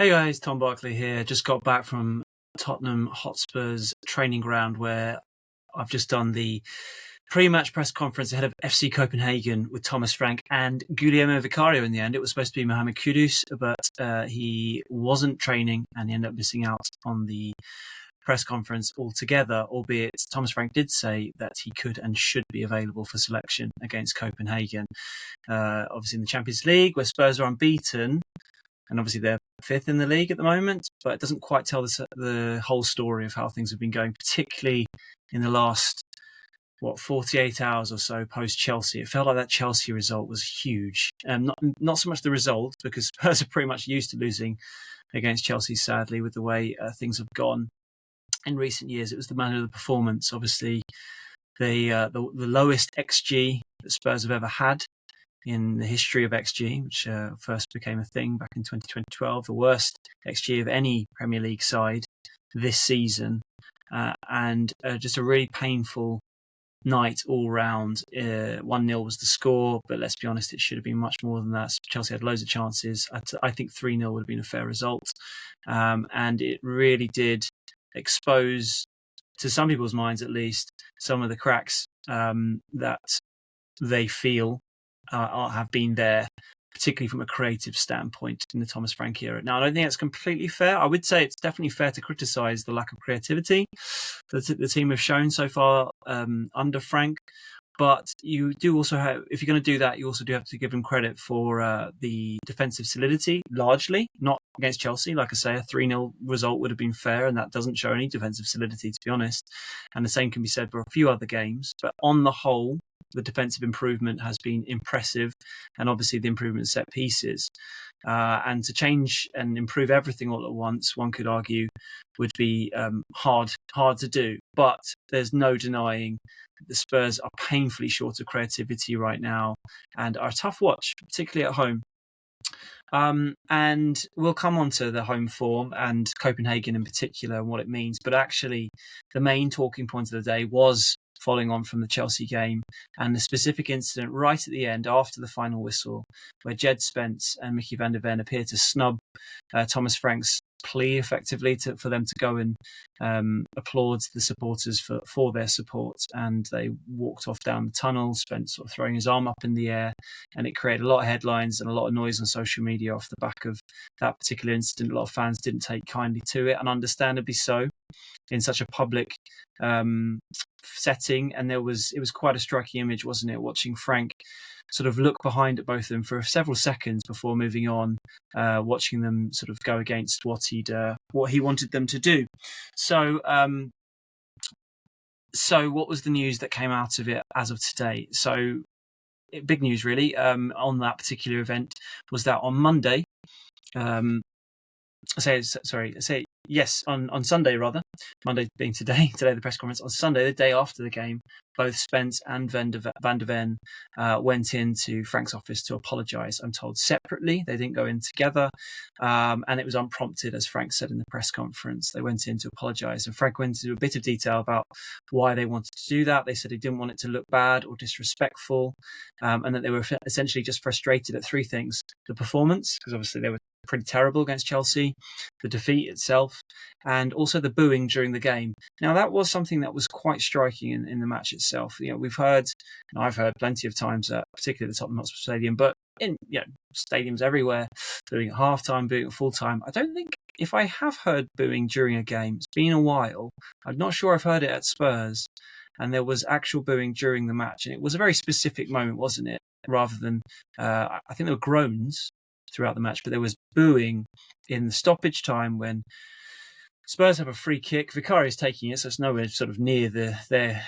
Hey guys, Tom Barclay here. Just got back from Tottenham Hotspur's training ground where I've just done the pre-match press conference ahead of FC Copenhagen with Thomas Frank and Guillermo Vicario in the end. It was supposed to be Mohammed Kudus, but he wasn't training and he ended up missing out on the press conference altogether, albeit Thomas Frank did say that he could and should be available for selection against Copenhagen. Obviously in the Champions League, where Spurs are unbeaten, and obviously they're fifth in the league at the moment, but it doesn't quite tell the whole story of how things have been going, particularly in the last 48 hours or so post Chelsea. It felt like that Chelsea result was huge. Not so much the result, because Spurs are pretty much used to losing against Chelsea, sadly, with the way things have gone in recent years. It was the manner of the performance. Obviously, the lowest XG that Spurs have ever had in the history of XG, which first became a thing back in 2012, the worst XG of any Premier League side this season, and just a really painful night all round. 1-0 was the score, but let's be honest, it should have been much more than that. Chelsea had loads of chances. I think 3-0 would have been a fair result, and it really did expose, to some people's minds at least, some of the cracks that they feel have been there, particularly from a creative standpoint in the Thomas Frank era. Now, I don't think that's completely fair. I would say it's definitely fair to criticise the lack of creativity that the team have shown so far under Frank. But you do also have, if you're going to do that, you also do have to give him credit for the defensive solidity, largely, not against Chelsea. Like I say, a 3-0 result would have been fair, and that doesn't show any defensive solidity, to be honest. And the same can be said for a few other games. But on the whole, the defensive improvement has been impressive, and obviously the improvement in set pieces. And to change and improve everything all at once, one could argue, would be hard to do. But there's no denying the Spurs are painfully short of creativity right now and are a tough watch, particularly at home. And we'll come on to the home form and Copenhagen in particular and what it means. But actually, the main talking point of the day was following on from the Chelsea game and the specific incident right at the end after the final whistle, where Djed Spence and Micky van der Ven appeared to snub Thomas Frank's plea effectively for them to go and applaud the supporters for their support, and they walked off down the tunnel, Spence sort of throwing his arm up in the air, and it created a lot of headlines and a lot of noise on social media off the back of that particular incident. A lot of fans didn't take kindly to it, and understandably so, in such a public setting. And it was quite a striking image, wasn't it, watching Frank sort of look behind at both of them for several seconds before moving on, watching them sort of go against what he wanted them to do. So what was the news that came out of it as of today? So big news really on that particular event was that on Monday, on Sunday rather, Monday being today the press conference, on Sunday, the day after the game, both Spence and Van der Ven went into Frank's office to apologise. I'm told separately, they didn't go in together, and it was unprompted, as Frank said in the press conference. They went in to apologise, and Frank went into a bit of detail about why they wanted to do that. They said he didn't want it to look bad or disrespectful, and that they were essentially just frustrated at three things: the performance, because obviously they were pretty terrible against Chelsea, the defeat itself, and also the booing during the game. Now, that was something that was quite striking in the match itself. You know, we've heard, and I've heard plenty of times, particularly at the Tottenham Hotspur Stadium, but in stadiums everywhere, booing at half-time, booing at full-time. I don't think, if I have heard booing during a game, it's been a while. I'm not sure I've heard it at Spurs, and there was actual booing during the match, and it was a very specific moment, wasn't it? Rather than, I think there were groans throughout the match, but there was booing in the stoppage time when Spurs have a free kick. Vicario's taking it, so it's nowhere sort of near their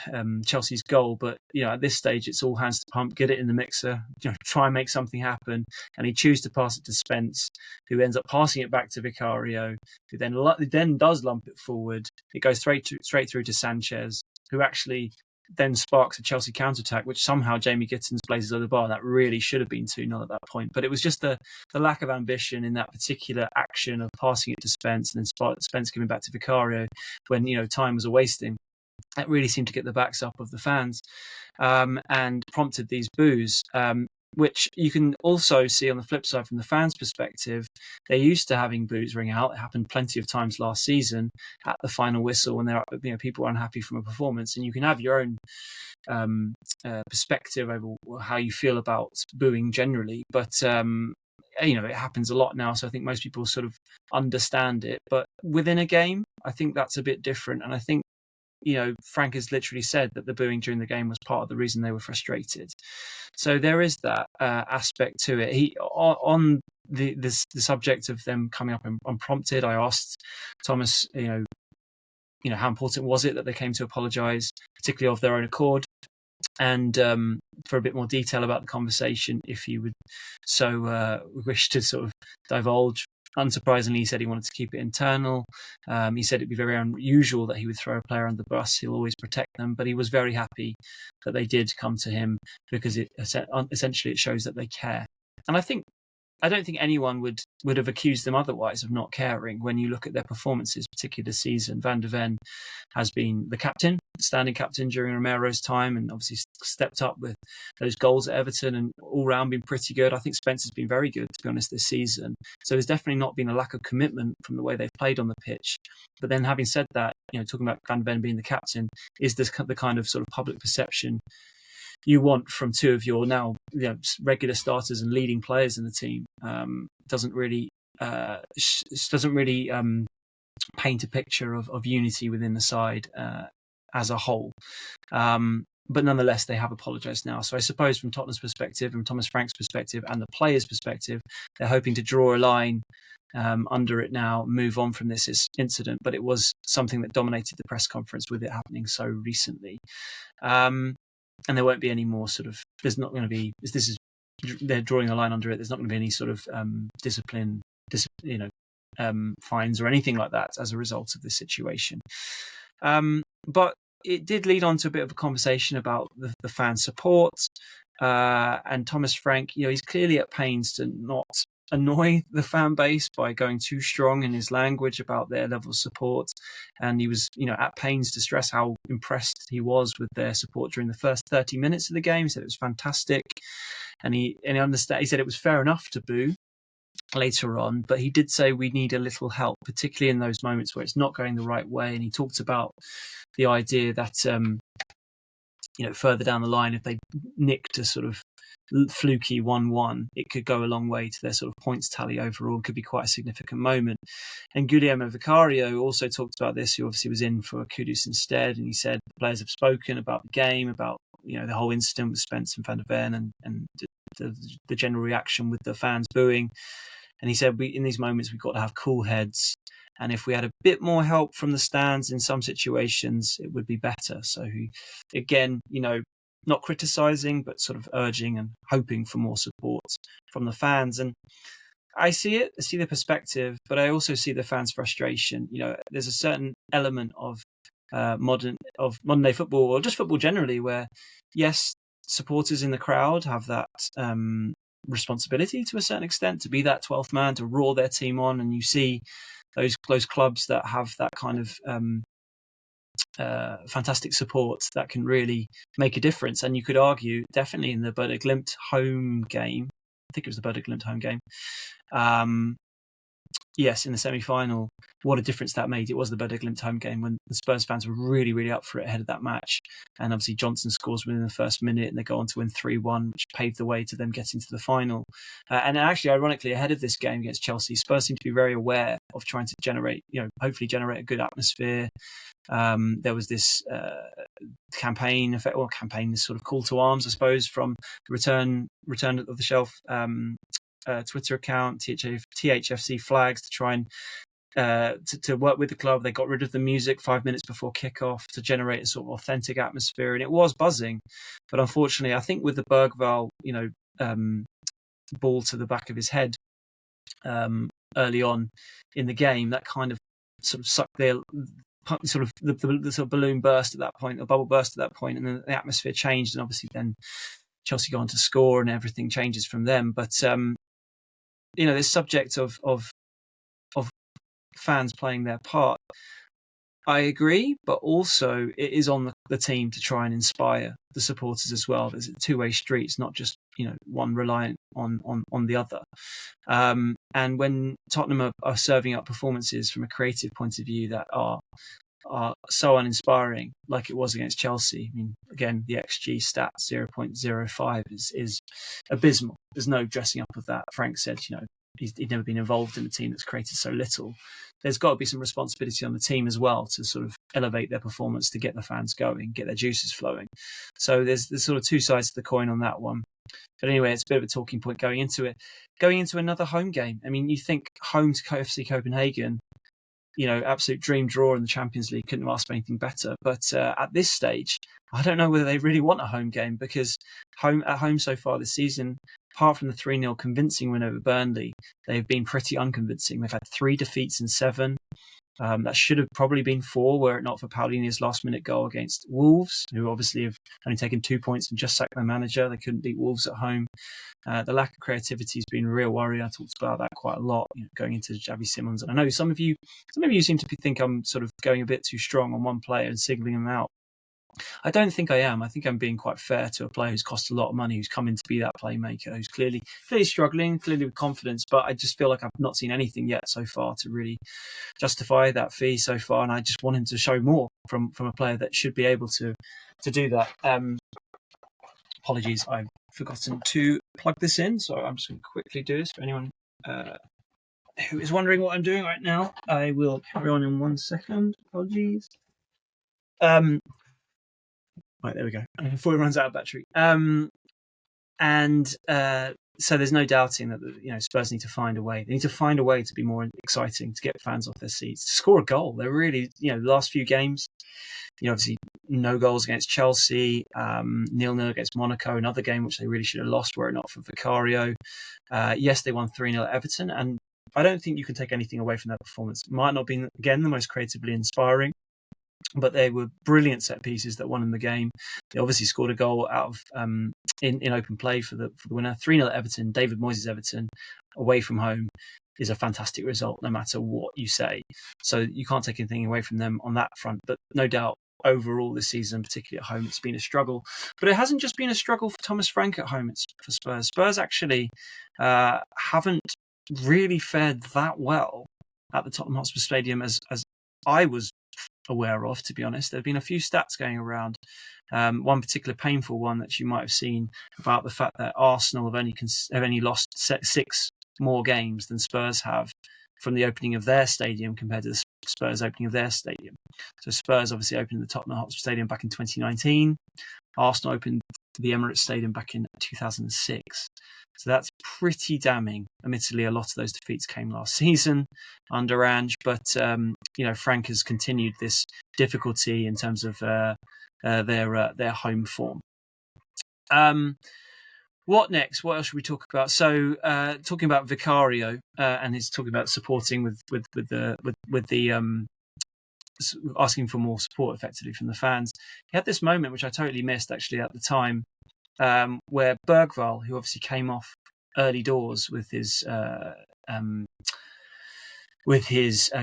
Chelsea's goal. But at this stage, it's all hands to pump, get it in the mixer, try and make something happen. And he chooses to pass it to Spence, who ends up passing it back to Vicario, who then does lump it forward. It goes straight through to Sanchez, who actually then sparks a Chelsea counter-attack, which somehow Jamie Gittins blazes over the bar. That really should have been 2-0 at that point. But it was just the lack of ambition in that particular action of passing it to Spence and then Spence giving back to Vicario when, time was a wasting. That really seemed to get the backs up of the fans and prompted these boos. which you can also see on the flip side from the fans' perspective. They're used to having boos ring out. It happened plenty of times last season at the final whistle when people are unhappy from a performance, and you can have your own perspective over how you feel about booing generally. But it happens a lot now, so I think most people sort of understand it. But within a game, I think that's a bit different, and I think Frank has literally said that the booing during the game was part of the reason they were frustrated. So there is that aspect to it. On the subject of them coming up unprompted, I asked Thomas, how important was it that they came to apologise, particularly of their own accord, and for a bit more detail about the conversation, if you would so wish to sort of divulge. Unsurprisingly, he said he wanted to keep it internal. He said it'd be very unusual that he would throw a player under the bus. He'll always protect them, but he was very happy that they did come to him, because essentially it shows that they care. And I don't think anyone would have accused them otherwise of not caring when you look at their performances, particularly this season. Van de Ven has been the captain, standing captain during Romero's time, and obviously stepped up with those goals at Everton, and all round been pretty good. I think Spence has been very good, to be honest, this season. So there's definitely not been a lack of commitment from the way they've played on the pitch. But then, having said that, talking about Van de Ven being the captain, is this the kind of sort of public perception you want from two of your now regular starters and leading players in the team? Doesn't really paint a picture of unity within the side as a whole. But nonetheless, they have apologised now. So I suppose from Tottenham's perspective, and Thomas Frank's perspective, and the players' perspective, they're hoping to draw a line under it now, move on from this incident. But it was something that dominated the press conference, with it happening so recently. And there won't be any more sort of. There's not going to be. They're drawing a line under it. There's not going to be any sort of discipline, fines or anything like that as a result of this situation. But it did lead on to a bit of a conversation about the fan support, and Thomas Frank. He's clearly at pains to not annoy the fan base by going too strong in his language about their level of support, and he was at pains to stress how impressed he was with their support during the first 30 minutes of the game. He said it was fantastic, and he said it was fair enough to boo later on, but he did say we need a little help, particularly in those moments where it's not going the right way. And he talked about the idea that further down the line, if they nicked a sort of fluky 1-1, it could go a long way to their sort of points tally overall. It could be quite a significant moment. And Guillermo Vicario also talked about this, who obviously was in for Kudus instead, and he said the players have spoken about the game, about the whole incident with Spence and Van de Ven, and the general reaction with the fans booing. And he said, in these moments, we've got to have cool heads. And if we had a bit more help from the stands in some situations, it would be better. So, again, not criticising, but sort of urging and hoping for more support from the fans. And I see the perspective, but I also see the fans' frustration. There's a certain element of modern day football, or just football generally, where, yes, supporters in the crowd have that responsibility to a certain extent to be that 12th man, to roar their team on, and you see those clubs that have that kind of fantastic support that can really make a difference. And you could argue definitely in the Bode Glimt home game, I think it was the Bode Glimt home game, yes, in the semi-final, what a difference that made. It was the Bode Glimt home game when the Spurs fans were really, really up for it ahead of that match. And obviously Johnson scores within the first minute, and they go on to win 3-1, which paved the way to them getting to the final. And actually, ironically, ahead of this game against Chelsea, Spurs seem to be very aware of trying to hopefully generate a good atmosphere. There was this campaign, this sort of call to arms, I suppose, from the return of the shelf Twitter account, THFC flags, to try and to work with the club. They got rid of the music 5 minutes before kickoff to generate a sort of authentic atmosphere, and it was buzzing. But unfortunately, I think with the Bergvall, ball to the back of his head early on in the game, that kind of sort of sucked the sort of balloon burst at that point, a bubble burst at that point, and then the atmosphere changed, and obviously then Chelsea go on to score, and everything changes from them. But this subject of fans playing their part, I agree, but also it is on the team to try and inspire the supporters as well. There's a two-way street. It's not just one reliant on the other. And when Tottenham are serving up performances from a creative point of view that are so uninspiring, like it was against Chelsea. I mean, again, the XG stat 0.05 is abysmal. There's no dressing up of that. Frank said, he'd never been involved in a team that's created so little. There's got to be some responsibility on the team as well to sort of elevate their performance, to get the fans going, get their juices flowing. So there's sort of two sides to the coin on that one. But anyway, it's a bit of a talking point going into it. Going into another home game. I mean, you think home to FC Copenhagen, absolute dream draw in the Champions League, couldn't have asked for anything better. But at this stage, I don't know whether they really want a home game, because at home so far this season, apart from the 3-0 convincing win over Burnley, they've been pretty unconvincing. They've had 3 defeats in 7. That should have probably been 4 were it not for Paulini's last-minute goal against Wolves, who obviously have only taken 2 points and just sacked their manager. They couldn't beat Wolves at home. The lack of creativity has been a real worry. I talked about that quite a lot, going into Xavi Simons. And I know some of you seem to think I'm sort of going a bit too strong on one player and singling him out. I don't think I am. I think I'm being quite fair to a player who's cost a lot of money, who's come in to be that playmaker, who's clearly struggling, clearly with confidence. But I just feel like I've not seen anything yet so far to really justify that fee so far. And I just want him to show more from a player that should be able to do that. Apologies, I've forgotten to plug this in, so I'm just going to quickly do this for anyone who is wondering what I'm doing right now. I will carry on in 1 second. Apologies. Right, there we go. Before it runs out of battery. So there's no doubting that Spurs need to find a way. They need to find a way to be more exciting, to get fans off their seats, to score a goal. They're really, the last few games, obviously no goals against Chelsea, 0-0 against Monaco, another game which they really should have lost were it not for Vicario. Yes, they won 3-0 at Everton, and I don't think you can take anything away from that performance. It might not be, again, the most creatively inspiring, but they were brilliant set pieces that won them the game. They obviously scored a goal out of in open play for the winner. 3-0 at Everton. David Moyes' Everton away from home is a fantastic result, no matter what you say. So you can't take anything away from them on that front. But no doubt, overall this season, particularly at home, it's been a struggle. But it hasn't just been a struggle for Thomas Frank at home. It's for Spurs. Spurs actually haven't really fared that well at the Tottenham Hotspur Stadium as I was aware of, to be honest. There have been a few stats going around. One particular painful one that you might have seen about the fact that Arsenal have only lost 6 more games than Spurs have from the opening of their stadium compared to the Spurs opening of their stadium. So Spurs obviously opened the Tottenham Hotspur Stadium back in 2019. Arsenal opened the Emirates Stadium back in 2006. So that's pretty damning. Admittedly, a lot of those defeats came last season under Ange, but Frank has continued this difficulty in terms of their home form. What next? What else should we talk about? So, talking about Vicario, and he's talking about supporting with the asking for more support, effectively, from the fans. He had this moment which I totally missed actually at the time, where Bergvall, who obviously came off early doors with his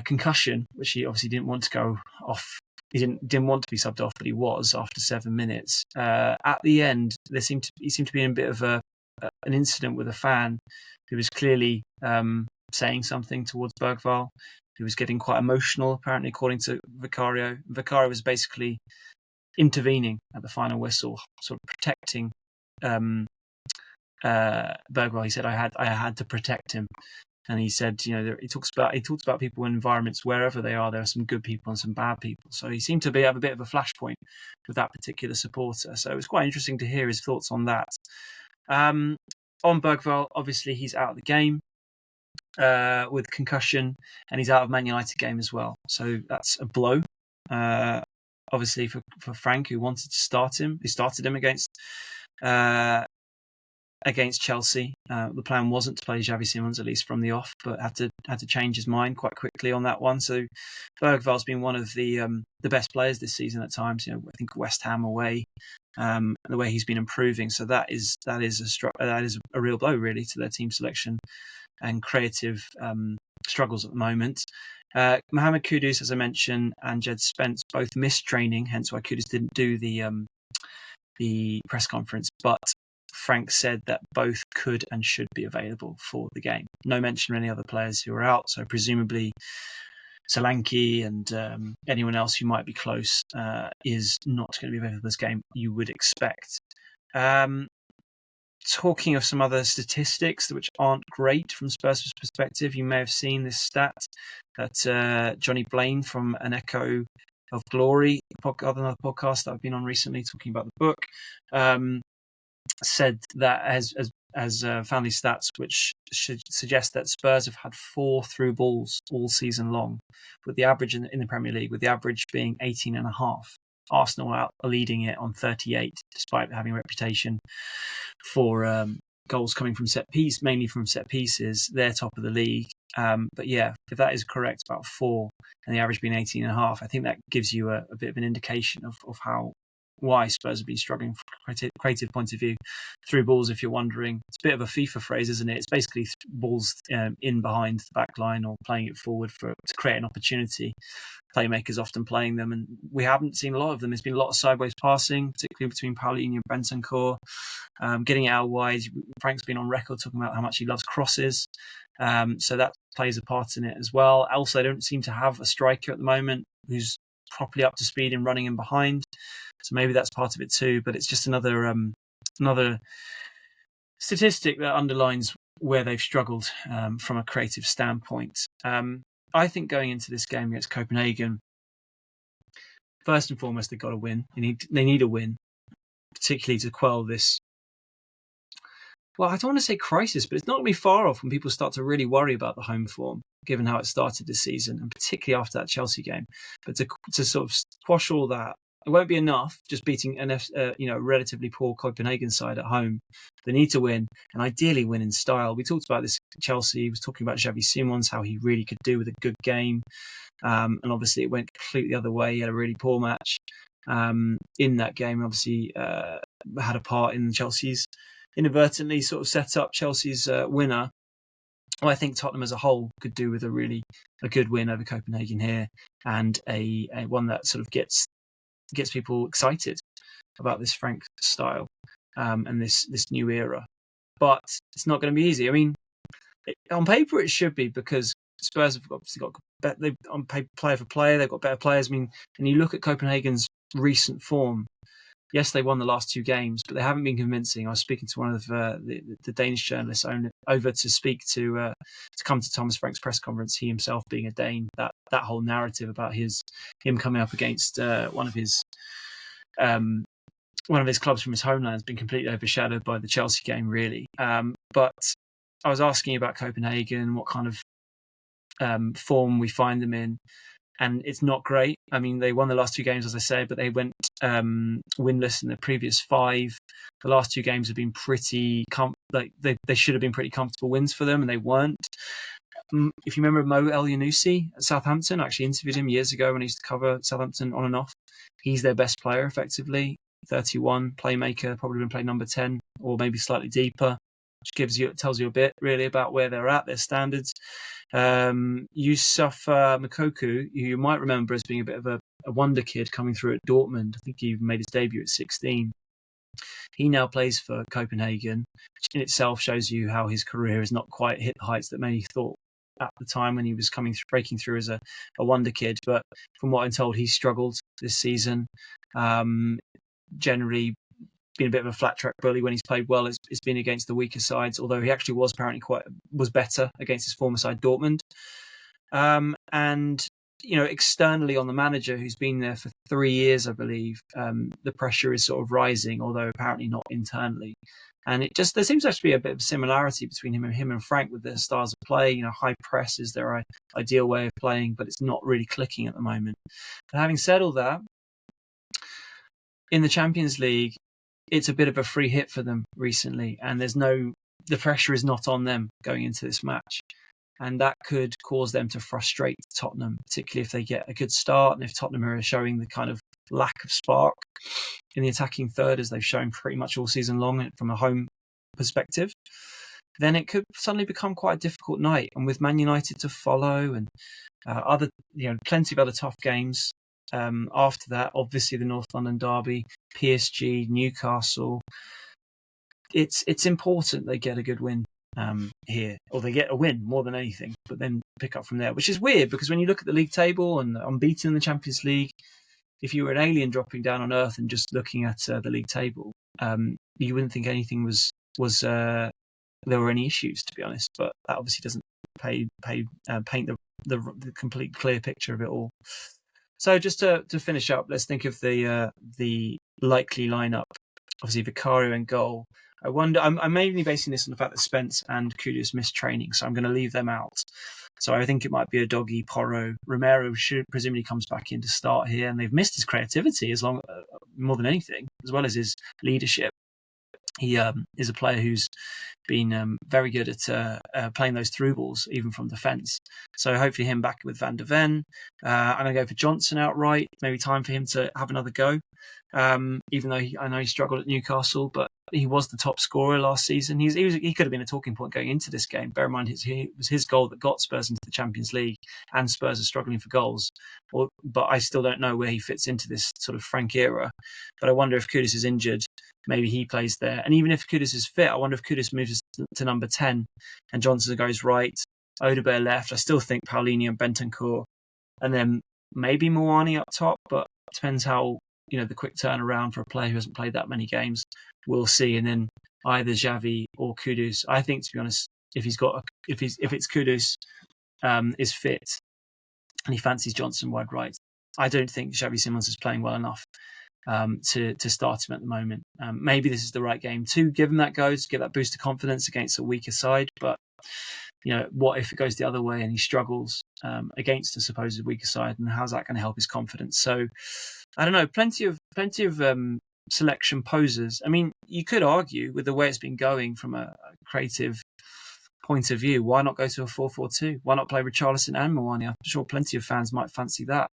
concussion, which he obviously didn't want to go off. He didn't want to be subbed off, but he was after 7 minutes. At the end, he seemed to be in a bit of an incident with a fan who was clearly saying something towards Bergvall. He was getting quite emotional, apparently, according to Vicario. Vicario was basically intervening at the final whistle, sort of protecting Bergvall. He said, "I had to protect him." And he said, he talks about people in environments wherever they are. There are some good people and some bad people. So he seemed to have a bit of a flashpoint with that particular supporter. So it was quite interesting to hear his thoughts on that. On Bergvall, obviously he's out of the game with concussion, and he's out of Man United game as well. So that's a blow. Obviously for Frank, who wanted to start him. He started him against Chelsea. The plan wasn't to play Xavi Simons, at least from the off, but had to change his mind quite quickly on that one. So Bergvall's been one of the best players this season at times. I think West Ham away, the way he's been improving. So that is a real blow really to their team selection and creative struggles at the moment. Mohammed Kudus, as I mentioned, and Djed Spence both missed training, hence why Kudus didn't do the press conference. But Frank said that both could and should be available for the game. No mention of any other players who are out, so presumably Solanke and anyone else who might be close is not going to be available for this game, you would expect. Talking of some other statistics which aren't great from Spurs' perspective, you may have seen this stat that Johnny Blaine from An Echo of Glory, another podcast that I've been on recently talking about the book, said that has found these stats which should suggest that Spurs have had 4 through balls all season long, with the average in the Premier League, with the average being 18.5. Arsenal are leading it on 38, despite having a reputation for goals coming from mainly from set pieces. They're top of the league. But yeah, if that is correct, about 4, and the average being 18.5, I think that gives you a bit of an indication of why Spurs have been struggling from a creative point of view. Through balls, if you're wondering, it's a bit of a FIFA phrase, isn't it? It's basically balls in behind the back line or playing it forward to create an opportunity. Playmakers often playing them, and we haven't seen a lot of them. There's been a lot of sideways passing, particularly between Paulinho and Bentancur, getting it out wide. Frank's been on record talking about how much he loves crosses, so that plays a part in it as well. Also, they don't seem to have a striker at the moment who's properly up to speed in running in behind, so maybe that's part of it too. But it's just another statistic that underlines where they've struggled from a creative standpoint. I think going into this game against Copenhagen, first and foremost, they've got to win. They need a win, particularly to quell this. Well, I don't want to say crisis, but it's not going to be far off when people start to really worry about the home form, given how it started this season, and particularly after that Chelsea game. But to sort of squash all that, it won't be enough just beating a relatively poor Copenhagen side at home. They need to win, and ideally win in style. We talked about this Chelsea. He was talking about Xavi Simons, how he really could do with a good game. And obviously it went completely the other way. He had a really poor match in that game. Obviously had a part in Chelsea's inadvertently sort of set up Chelsea's winner. Well, I think Tottenham as a whole could do with a good win over Copenhagen here, and a one that sort of gets people excited about this Frank style and this new era. But it's not going to be easy. I mean, on paper it should be, because Spurs have obviously got on paper, player for player, they've got better players. I mean, and you look at Copenhagen's recent form. Yes, they won the last 2 games, but they haven't been convincing. I was speaking to one of the Danish journalists over to come to Thomas Frank's press conference. He himself being a Dane, that whole narrative about him coming up against one of his clubs from his homeland has been completely overshadowed by the Chelsea game, really. But I was asking about Copenhagen, what kind of form we find them in. And it's not great. I mean, they won the last 2 games, as I said, but they went winless in the previous 5. The last 2 games have been pretty they should have been pretty comfortable wins for them, and they weren't. If you remember Mo Elyounoussi at Southampton, I actually interviewed him years ago when he used to cover Southampton on and off. He's their best player, effectively. 31, playmaker, probably been playing number 10 or maybe slightly deeper, which tells you a bit really about where they're at, their standards. Yusuf Moukoko, who you might remember as being a bit of a wonder kid coming through at Dortmund. I think he made his debut at 16. He now plays for Copenhagen, which in itself shows you how his career has not quite hit the heights that many thought at the time when he was breaking through as a wonder kid. But from what I'm told, he's struggled this season. Generally been a bit of a flat track bully. When he's played well, it's been against the weaker sides, although he actually was apparently was better against his former side Dortmund. And externally on the manager, who's been there for 3 years, I believe, the pressure is sort of rising, although apparently not internally. And there seems to actually be a bit of similarity between him and Frank with their styles of play. High press is their ideal way of playing, but it's not really clicking at the moment. But having said all that, in the Champions League, it's a bit of a free hit for them recently, and the pressure is not on them going into this match. And that could cause them to frustrate Tottenham, particularly if they get a good start and if Tottenham are showing the kind of lack of spark in the attacking third, as they've shown pretty much all season long from a home perspective. then it could suddenly become quite a difficult night. And with Man United to follow and plenty of other tough games after that, obviously the North London derby, PSG, Newcastle, it's important they get a good win here, or they get a win more than anything, but then pick up from there, which is weird because when you look at the league table and unbeaten in the Champions League, if you were an alien dropping down on Earth and just looking at the league table, you wouldn't think anything was there were any issues, to be honest. But that obviously doesn't paint the complete clear picture of it all. So just to finish up, let's think of the likely lineup. Obviously, Vicario in goal. I wonder. I'm mainly basing this on the fact that Spence and Kudus missed training, so I'm going to leave them out. So I think it might be a Doggy, Porro. Romero presumably comes back in to start here, and they've missed his creativity more than anything, as well as his leadership. He is a player who's been very good at playing those through balls, even from defence. So hopefully him back with Van de Ven. I'm going to go for Johnson outright. Maybe time for him to have another go. Even though I know he struggled at Newcastle, but he was the top scorer last season. He could have been a talking point going into this game. Bear in mind, it was his goal that got Spurs into the Champions League, and Spurs are struggling for goals. But I still don't know where he fits into this sort of Frank era. But I wonder if Kudus is injured, maybe he plays there. And even if Kudus is fit, I wonder if Kudus moves to number 10 and Johnson goes right, Odegaard left. I still think Paulinho and Bentancur, and then maybe Moani up top, but it depends how the quick turnaround for a player who hasn't played that many games. We'll see. And then either Xavi or Kudus. I think, to be honest, if it's Kudus is fit and he fancies Johnson wide right, I don't think Xavi Simons is playing well enough to start him at the moment. Maybe this is the right game to give him that go, to get that boost of confidence against a weaker side. But what if it goes the other way and he struggles against a supposed weaker side, and how's that going to help his confidence? So I don't know. Plenty of selection poses. I mean, you could argue with the way it's been going from a creative point of view, why not go to a 4-4-2? Why not play Richarlison and Moani? I'm sure plenty of fans might fancy that.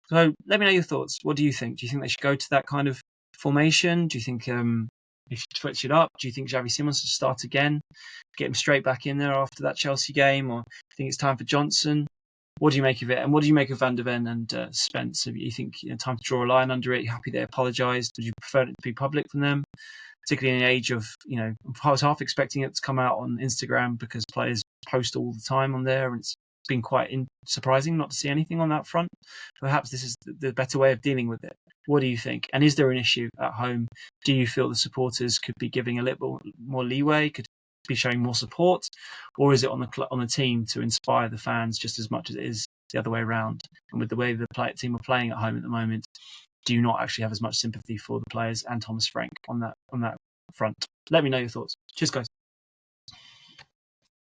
So let me know your thoughts. What do you think? Do you think they should go to that kind of formation? Do you think they should switch it up? Do you think Xavi Simons should start again, get him straight back in there after that Chelsea game? Or do you think it's time for Johnson? What do you make of it? And what do you make of Van de Ven and Spence? You think time to draw a line under it? You're happy they apologised? Would you prefer it to be public from them? Particularly in the age of, I was half expecting it to come out on Instagram because players post all the time on there, and it's been quite surprising not to see anything on that front. Perhaps this is the better way of dealing with it. What do you think? And is there an issue at home? Do you feel the supporters could be giving a little more leeway, could be showing more support, or is it on the team to inspire the fans just as much as it is the other way around? And with the way the team are playing at home at the moment, do you not actually have as much sympathy for the players and Thomas Frank on that front? Let me know your thoughts. Cheers, guys.